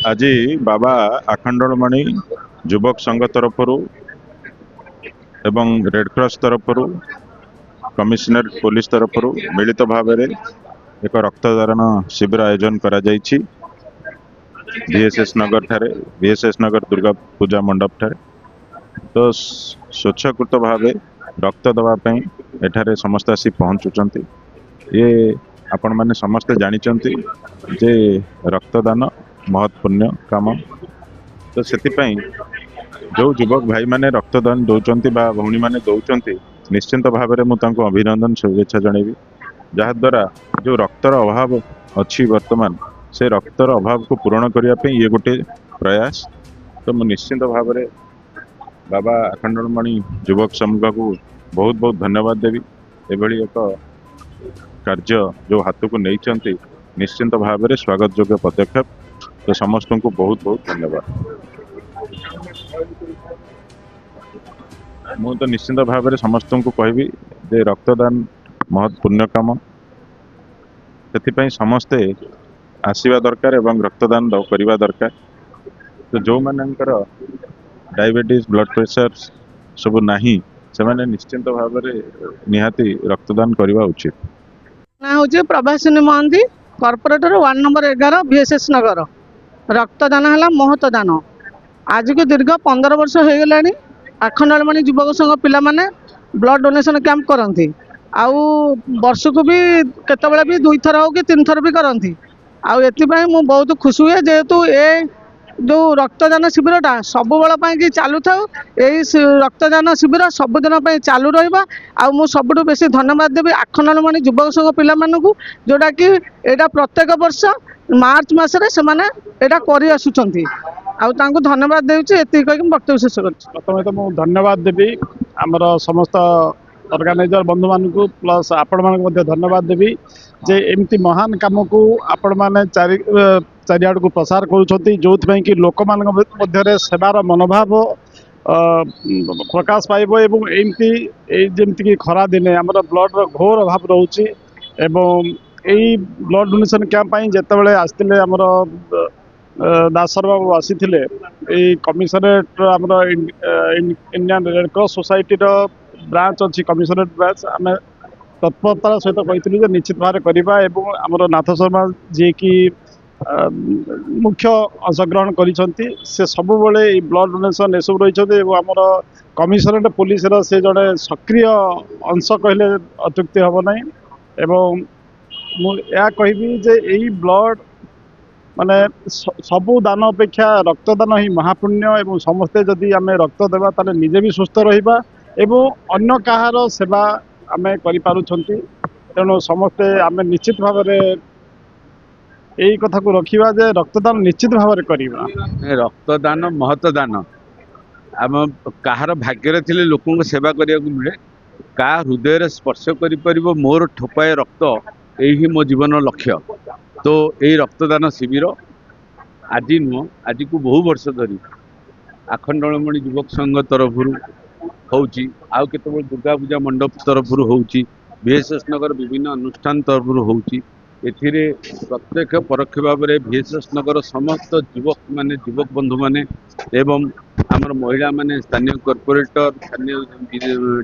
आज बाबा आखंडमणि युवक संघ तरफ एवं रेडक्रॉस तरफ कमिशनरेट पुलिस तरफ मिलित भाव एक रक्तदान शिविर आयोजन करा जायछि VSS नगर ठारे VSS नगर दुर्गा पूजा मंडप ठारे। तो स्वच्छकृत भाव रक्त दवाई एठारे समस्त आसी पहुँचुंट। ये आपण मैंने समस्ते जानी जे रक्तदान महत् पुण्य काम। तो से जो युवक भाई माने रक्तदान दौरान भौणी मैंने दौरान निश्चिंत भाव में मुझे अभिनंदन शुभेच्छा जनइबी। जहाद्वारा जो रक्तर अभाव अच्छी वर्तमान से रक्तर अभाव को पूरण करने ये गोटे प्रयास। तो मुझे निश्चिंत भाव में बाबा आखंडमणि युवक समूह को बहुत बहुत धन्यवाद देवी। एभली एक कार्य जो हाथ को नहीं निश्चिंत भाव में स्वागत योग्य पदक्षेप। तो समस्त को बहुत बहुत धन्यवाद। मु तो निश्चिंत भाव में समस्त को कहबी जे रक्तदान महत् पुण्य काम। से समस्ते आसवा दरकार एवं रक्तदान करवा दरकार। तो जो मानकर डायबिटीज ब्लड प्रेशर सब नहीं से माने निश्चिंत भाव में निहाती रक्तदान करवा उचित। ना हूँ Prabhasini Mohanty corporator ward number 11 VSS Nagar. रक्तदान है महत्व दान। आज को दीर्घ 15 वर्ष हो गला आखंडमणि युवक संघ पिला माने ब्लड डोनेशन कैंप करती। आउ वर्ष को भी केतबेले भी 2 थर हो कि 3 थर भी करती। आउ एथिपाई मु बहुत खुश हुए जेहेतु ए जो रक्तदान शिविरटा सब बेल चालू था। यही रक्तदान शिविर सबुदिन चालू रहा। आउ सबुठ बेसी धन्यवाद देवी आखंडमणि युवक संघ पिला मानकु जोटा कि एटा प्रत्येक वर्ष मार्च मासरे से माने एटा करि आसुचंती। आउ तांको धन्यवाद देउछि। एति कहि वक्तव्य शेष करछि। प्रथम तो मु धन्यवाद देवी आमर समस्त ऑर्गेनाइजर बंधु मानकु प्लस आपण मानकु धन्यवाद देवी जे एमती महान काम को आपण माने चारिआड को प्रसार करुछंती जो कि लोक मान मध्य सेवार मनोभाव प्रकाश पाइब। एवं एमती जमती कि खरा दिने आमर ब्लड घोर अभाव रोचे। एवं यही ब्लड डोनेशन कैंप जितेबाला आसते आमर दासर बाबू आसी कमिशनरेट आमर Indian red cross society branch अच्छी कमिशनरेट ब्रांच आम तत्परतार सहित कही निश्चित भाव करवा। आमर नाथ शर्मा जी की मुख्य अंशग्रहण करिसेंती से सब बेले ब्लड डोनेशन ये सब रही। आमर कमिशनरेट पुलिस से जड़े सक्रिय अंश कहले अत्युक्ति हम ना। एवं मुझे कहबी जे यही ब्लड माने सबू दान अपेक्षा रक्तदान ही महापुण्य। एवं समस्ते जदि आम रक्त देवा ताले निजे भी सुस्थ रहिबा एवं अन्य कहार सेवा आम करिपारुछंती। तेणु समस्ते आम निश्चित भाव में यही कथा को रखा जे रक्तदान निश्चित भाव में करवा। रक्तदान महत्व दान आम कहार भाग्य थे लोक सेवा करने को मिले। का हृदय स्पर्श कर मोर ठोपाए रक्त यही मो जीवन लक्ष्य। तो यही रक्तदान शिविर आज नुह आज को बहु वर्ष धरी आखंडमणि युवक संघ तरफ होउची आउ केतबेले दुर्गा पूजा मंडप तरफ होउची VSS नगर विभिन्न अनुष्ठान तरफ होउची। एथिरे प्रत्यक्ष परोक्ष भाव में VSS नगर समस्त युवक माने युवक बंधु माने एवं आमर महिला माने स्थानीय कॉर्पोरेटर स्थानीय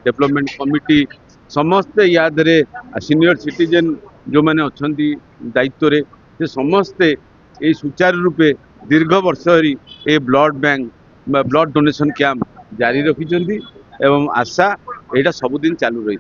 डेवलपमेंट कमिटी समस्ते यादरे सीनियर सिटीजन जो माने अछंती दायित्व रे से समस्ते ये सुचारू रूपे दीर्घ वर्ष हरी ए blood bank blood donation camp जारी रखिछंती। एवं आशा एटा सबुदिन चालू रही।